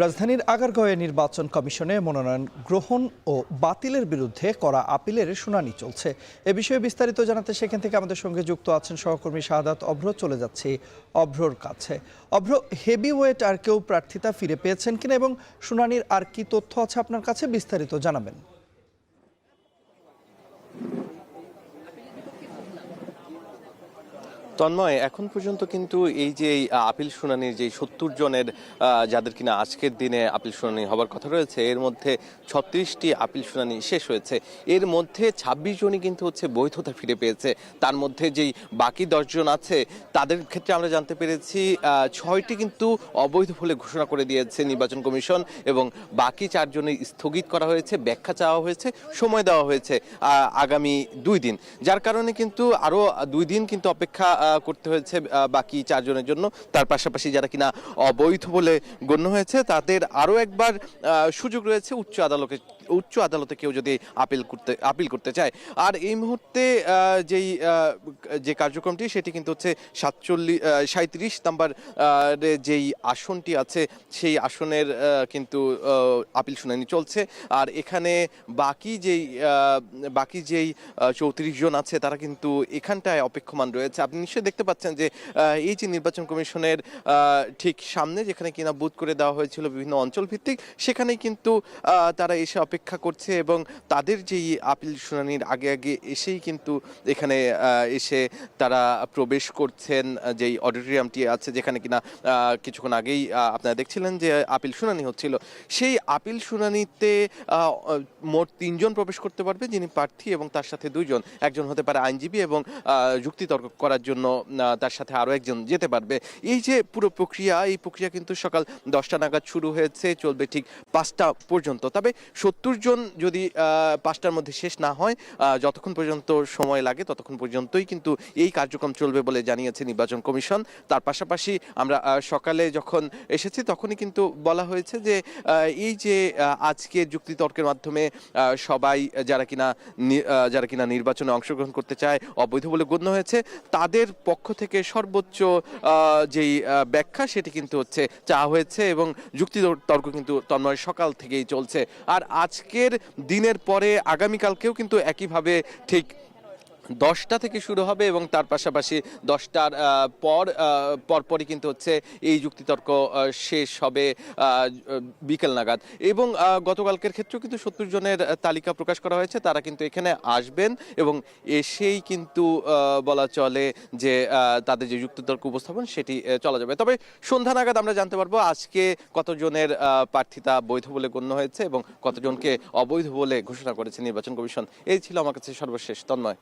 রাজধানীর আগারগাঁওয়ে নির্বাচন কমিশনে মনোনয়ন গ্রহণ ও বাতিলের বিরুদ্ধে করা আপিলের শুনানি চলছে। এ বিষয়ে বিস্তারিত জানাতে সেখান থেকে আমাদের সঙ্গে যুক্ত আছেন সহকর্মী শাহাদাত অভ্র। চলে যাচ্ছি অভ্রর কাছে। অভ্র, হেভিওয়েট আর কেউ প্রার্থিতা ফিরে পেয়েছেন কিনা এবং শুনানির আর কি তথ্য আছে আপনার কাছে, বিস্তারিত জানাবেন। তন্ময়, এখন পর্যন্ত কিন্তু এই যে আপিল শুনানির যে ৭০ জনের যাদের কিনা আজকের দিনে আপিল শুনানি হবার কথা রয়েছে, এর মধ্যে ৩৬টি আপিল শুনানি শেষ হয়েছে। এর মধ্যে ২৬ জনই কিন্তু বৈধতা ফিরে পেয়েছে। তার মধ্যে যেই বাকি ১০ জন আছে তাদের ক্ষেত্রে আমরা জানতে পেরেছি ৬টি কিন্তু অবৈধ বলে ঘোষণা করে দিয়েছে নির্বাচন কমিশন, এবং বাকি ৪ জনের স্থগিত করা হয়েছে, ব্যাখ্যা চাওয়া হয়েছে, সময় দেওয়া হয়েছে আগামী ২ দিন। যার কারণে কিন্তু আরও ২ দিন কিন্তু অপেক্ষা করতে হয়েছে বাকি ৪ জনের জন্য। তার পাশাপাশি যারা কিনা অবৈধ বলে গণ্য হয়েছে তাদের আরও একবার সুযোগ রয়েছে উচ্চ আদালতে কেউ যদি আপিল করতে চায়। আর এই মুহূর্তে যে কার্যক্রমটি সেটি কিন্তু 37 নাম্বার যেই আসনটি আছে সেই আসনের কিন্তু আপিল শুনানি চলছে। আর এখানে বাকি যেই ৩৪ জন আছে তারা কিন্তু এখানটায় অপেক্ষমান রয়েছে। আপনি নিশ্চয়ই দেখতে পাচ্ছেন যে এই যে নির্বাচন কমিশনের ঠিক সামনে যেখানে কিনা বুথ করে দেওয়া হয়েছিল বিভিন্ন অঞ্চল ভিত্তিক, সেখানেই কিন্তু তারা এসে অপেক্ষা করছে, এবং তাদের যেই আপিল শুনানির আগে এসেই কিন্তু এখানে এসে তারা প্রবেশ করছেন যেই অডিটোরিয়ামটি আছে, যেখানে কিনা কিছুক্ষণ আগেই আপনারা দেখছিলেন যে আপিল শুনানি হচ্ছিল। সেই আপিল শুনানিতে মোট ৩ জন প্রবেশ করতে পারবে, যিনি প্রার্থী এবং তার সাথে 2 জন, একজন হতে পারে আইনজীবী এবং যুক্তিতর্ক করার জন্য তার সাথে আরও একজন যেতে পারবে। এই যে পুরো এই প্রক্রিয়া কিন্তু সকাল 10টা নাগাদ শুরু হয়েছে, চলবে ঠিক 5টা পর্যন্ত। তবে 70 জন যদি 5টার মধ্যে শেষ না হয়, যতক্ষণ পর্যন্ত সময় লাগে ততক্ষণ পর্যন্তই কিন্তু এই কার্যক্রম চলবে বলে জানিয়েছে নির্বাচন কমিশন। তার পাশাপাশি আমরা সকালে যখন এসেছি তখনই কিন্তু বলা হয়েছে যে এই যে আজকে যুক্তিতর্কের মাধ্যমে সবাই যারা কিনা নির্বাচনে অংশগ্রহণ করতে চায় অবৈধ বলে গণ্য হয়েছে, তাদের পক্ষ থেকে সর্বোচ্চ যেই ব্যাখ্যা সেটি কিন্তু চাওয়া হয়েছে, এবং যুক্তিতর্ক কিন্তু তন্ময় সকাল থেকেই চলছে। আর আজকের দিনের পরে আগামীকালকেও কিন্তু একইভাবে ঠিক 10টা থেকে শুরু হবে, এবং তার পাশাপাশি 10টার পরপরই কিন্তু এই যুক্তিতর্ক শেষ হবে বিকেল নাগাদ। এবং গতকালকের ক্ষেত্রেও কিন্তু 70 জনের তালিকা প্রকাশ করা হয়েছে, তারা কিন্তু এখানে আসবেন এবং এসেই কিন্তু বলা চলে যে তাদের যে যুক্তিতর্ক উপস্থাপন সেটি চলা যাবে। তবে সন্ধ্যা নাগাদ আমরা জানতে পারবো আজকে কতজনের প্রার্থিতা বৈধ বলে গণ্য হয়েছে এবং কতজনকে অবৈধ বলে ঘোষণা করেছে নির্বাচন কমিশন। এই ছিল আমার কাছে সর্বশেষ। তন্ময়।